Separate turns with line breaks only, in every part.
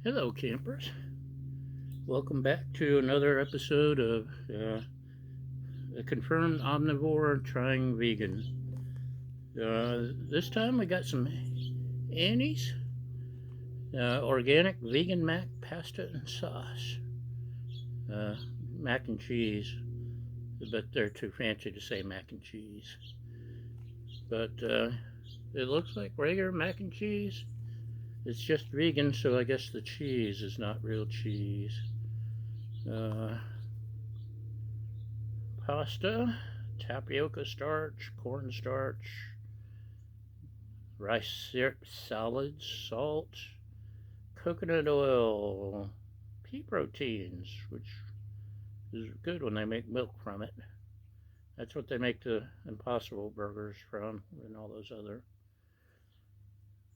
Hello, campers. Welcome back to another episode of a confirmed omnivore trying vegan. This time we got some Annie's organic vegan mac pasta and sauce, uh, mac and cheese, but they're too fancy to say mac and cheese. But it looks like regular mac and cheese. It's just vegan, so I guess the cheese is not real cheese. Pasta, tapioca starch, cornstarch, rice syrup salads, salt, coconut oil, pea proteins, which is good when they make milk from it. That's what they make the Impossible burgers from and all those other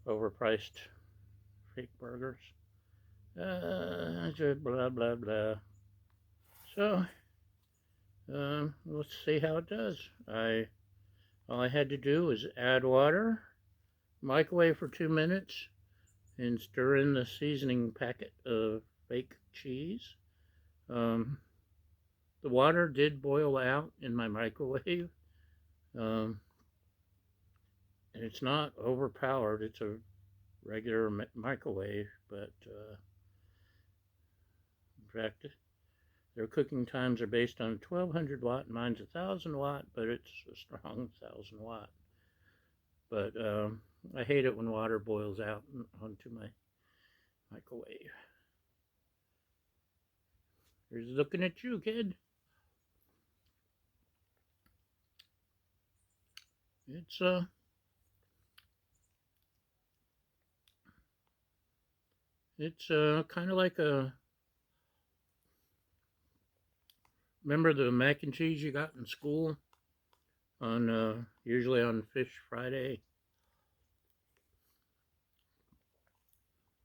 overpriced fake burgers. Blah, blah, blah. So, let's see how it does. All I had to do was add water, microwave for 2 minutes, and stir in the seasoning packet of fake cheese. The water did boil out in my microwave. It's not overpowered. It's a regular microwave, but in fact, their cooking times are based on 1200 watt. Mine's 1000 watt, but it's a strong 1000 watt. But I hate it when water boils out onto my microwave. Here's looking at you, kid. It's kind of like remember the mac and cheese you got in school on usually on Fish Friday?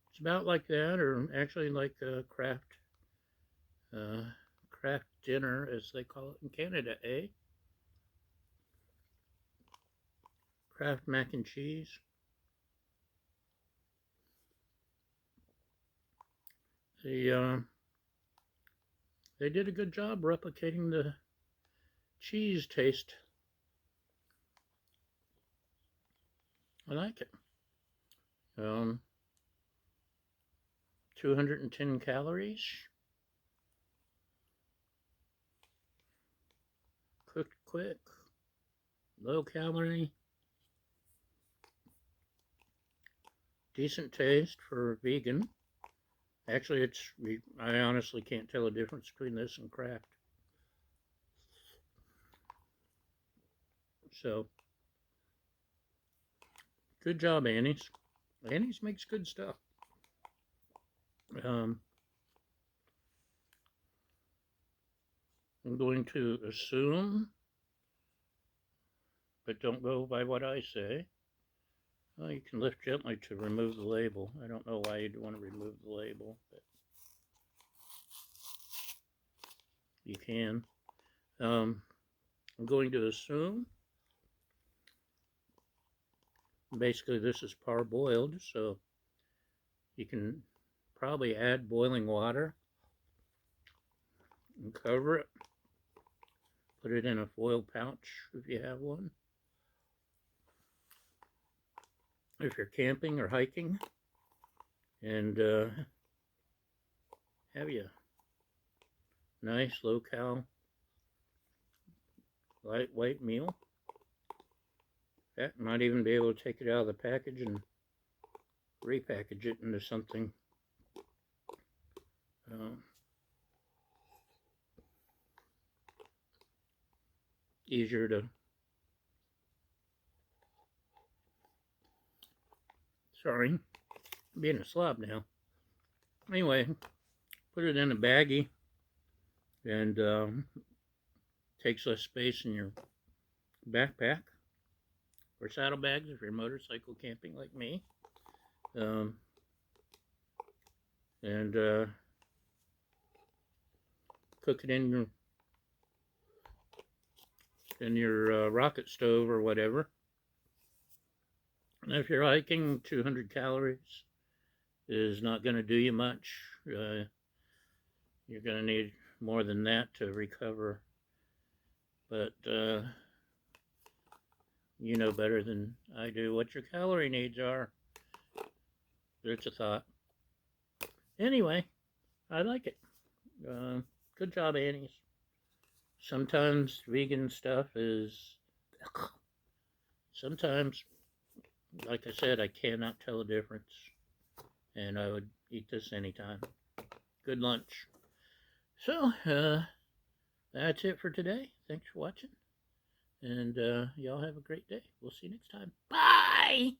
It's about like that, or actually like Kraft Kraft dinner, as they call it in Canada, eh? Kraft mac and cheese. They did a good job replicating the cheese taste. I like it. 210 calories. Cooked quick. Low calorie. Decent taste for vegan. Actually, I honestly can't tell the difference between this and Kraft. So, good job, Annie's. Annie's makes good stuff. I'm going to assume, but don't go by what I say. Well, you can lift gently to remove the label. I don't know why you'd want to remove the label, but you can. I'm going to assume basically this is parboiled, so you can probably add boiling water and cover it. Put it in a foil pouch if you have one. If you're camping or hiking, and have you nice low-cal lightweight meal. That might even be able to take it out of the package and repackage it into something easier to. Sorry, I'm being a slob now. Anyway, put it in a baggie and takes less space in your backpack or saddlebags if you're motorcycle camping like me. And cook it in your rocket stove or whatever. And if you're hiking, 200 calories. is not going to do you much. You're going to need more than that to recover. But you know better than I do what your calorie needs are. There's a thought. Anyway, I like it. Good job, Annie's. Sometimes vegan stuff is. Sometimes, like I said, I cannot tell the difference. And I would eat this anytime. Good lunch. So, that's it for today. Thanks for watching. And y'all have a great day. We'll see you next time. Bye!